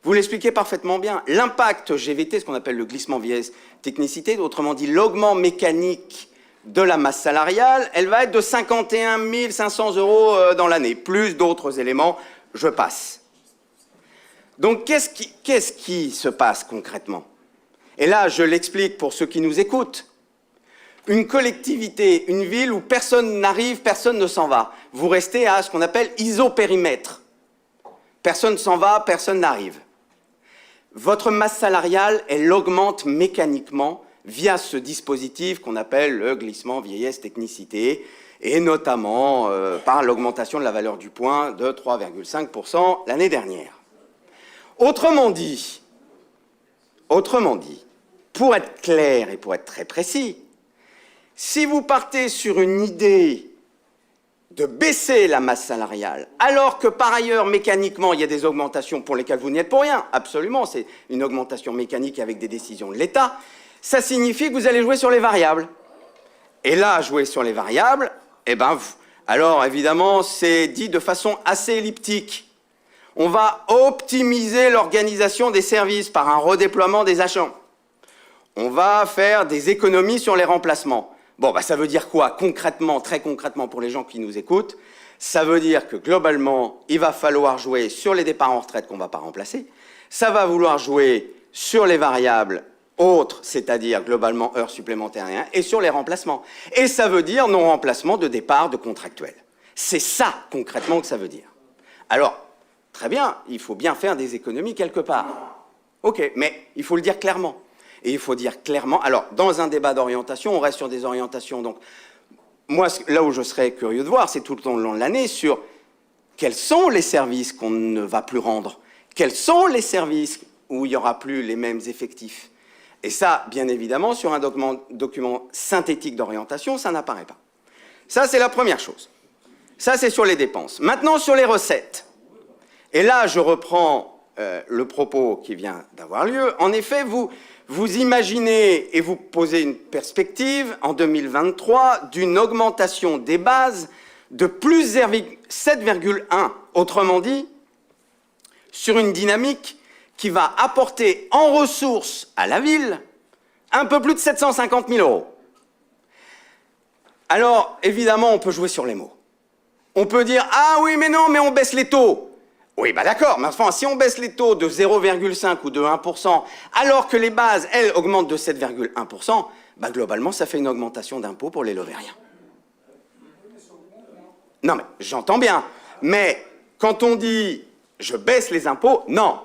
vous l'expliquez parfaitement bien. L'impact GVT, ce qu'on appelle le glissement vieillesse technicité, autrement dit l'augment mécanique de la masse salariale, elle va être de 51 500 € dans l'année, plus d'autres éléments, je passe. Donc qu'est-ce qui se passe concrètement? Et là, je l'explique pour ceux qui nous écoutent. Une collectivité, une ville où personne n'arrive, personne ne s'en va. Vous restez à ce qu'on appelle isopérimètre. Personne ne s'en va, personne n'arrive. Votre masse salariale, elle augmente mécaniquement via ce dispositif qu'on appelle le glissement vieillesse technicité, et notamment par l'augmentation de la valeur du point de 3,5% l'année dernière. Autrement dit, pour être clair et pour être très précis, si vous partez sur une idée de baisser la masse salariale, alors que par ailleurs, mécaniquement, il y a des augmentations pour lesquelles vous n'y êtes pour rien, absolument, c'est une augmentation mécanique avec des décisions de l'État, ça signifie que vous allez jouer sur les variables. Et là, jouer sur les variables, eh ben, alors évidemment, c'est dit de façon assez elliptique. On va optimiser l'organisation des services par un redéploiement des agents. On va faire des économies sur les remplacements. Bon, bah, ça veut dire quoi concrètement, très concrètement pour les gens qui nous écoutent? Ça veut dire que globalement, il va falloir jouer sur les départs en retraite qu'on ne va pas remplacer. Ça va vouloir jouer sur les variables autres, c'est-à-dire globalement heures supplémentaires et sur les remplacements. Et ça veut dire non-remplacement de départ de contractuels. C'est ça concrètement que ça veut dire. Alors, très bien, il faut bien faire des économies quelque part. Ok, mais il faut le dire clairement. Et il faut dire clairement, alors dans un débat d'orientation, on reste sur des orientations. Donc, moi, là où je serais curieux de voir, c'est tout le long de l'année sur quels sont les services qu'on ne va plus rendre, quels sont les services où il n'y aura plus les mêmes effectifs. Et ça, bien évidemment, sur un document synthétique d'orientation, ça n'apparaît pas. Ça, c'est la première chose. Ça, c'est sur les dépenses. Maintenant, sur les recettes. Et là, je reprends le propos qui vient d'avoir lieu. En effet, vous imaginez et vous posez une perspective en 2023 d'une augmentation des bases de plus 7,1. Autrement dit, sur une dynamique qui va apporter en ressources à la ville un peu plus de 750 000 €. Alors, évidemment, on peut jouer sur les mots. On peut dire « Ah oui, mais non, mais on baisse les taux ». Oui, bah d'accord, mais enfin, si on baisse les taux de 0,5 ou de 1%, alors que les bases, elles, augmentent de 7,1%, bah globalement, ça fait une augmentation d'impôts pour les Lovériens. Non, mais j'entends bien. Mais quand on dit « je baisse les impôts », non,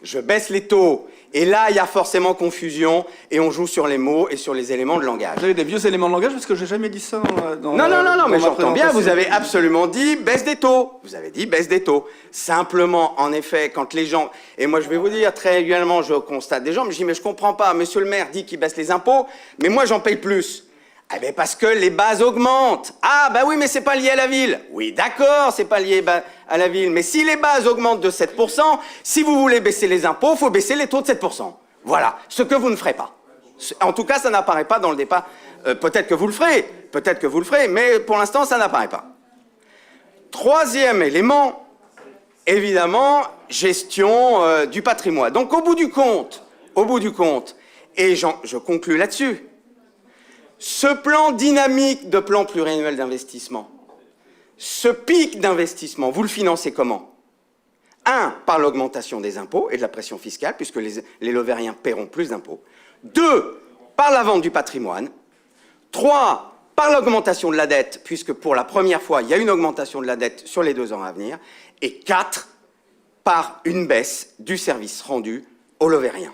je baisse les taux. Et là, il y a forcément confusion, et on joue sur les mots et sur les éléments de langage. Vous avez des vieux éléments de langage, parce que j'ai jamais dit ça dans Non, mais j'entends bien, vous avez absolument dit baisse des taux. Vous avez dit baisse des taux. Simplement, en effet, quand les gens... Et moi, je vais vous dire, très régulièrement, je constate des gens, je dis, mais je comprends pas, monsieur le maire dit qu'il baisse les impôts, mais moi, j'en paye plus. Eh bien, parce que les bases augmentent. Ah, bah oui, mais c'est pas lié à la ville. Oui, d'accord, c'est pas lié à la ville. Mais si les bases augmentent de 7%, si vous voulez baisser les impôts, il faut baisser les taux de 7%. Voilà, ce que vous ne ferez pas. En tout cas, ça n'apparaît pas dans le débat. Peut-être que vous le ferez, mais pour l'instant, ça n'apparaît pas. Troisième élément, évidemment, gestion du patrimoine. Donc, au bout du compte, et je conclus là-dessus, ce plan dynamique de plan pluriannuel d'investissement, ce pic d'investissement, vous le financez comment? 1, par l'augmentation des impôts et de la pression fiscale, puisque les Lovériens paieront plus d'impôts. 2, par la vente du patrimoine. 3, par l'augmentation de la dette, puisque pour la première fois, il y a une augmentation de la dette sur les 2 ans à venir. Et 4, par une baisse du service rendu aux Lovériens.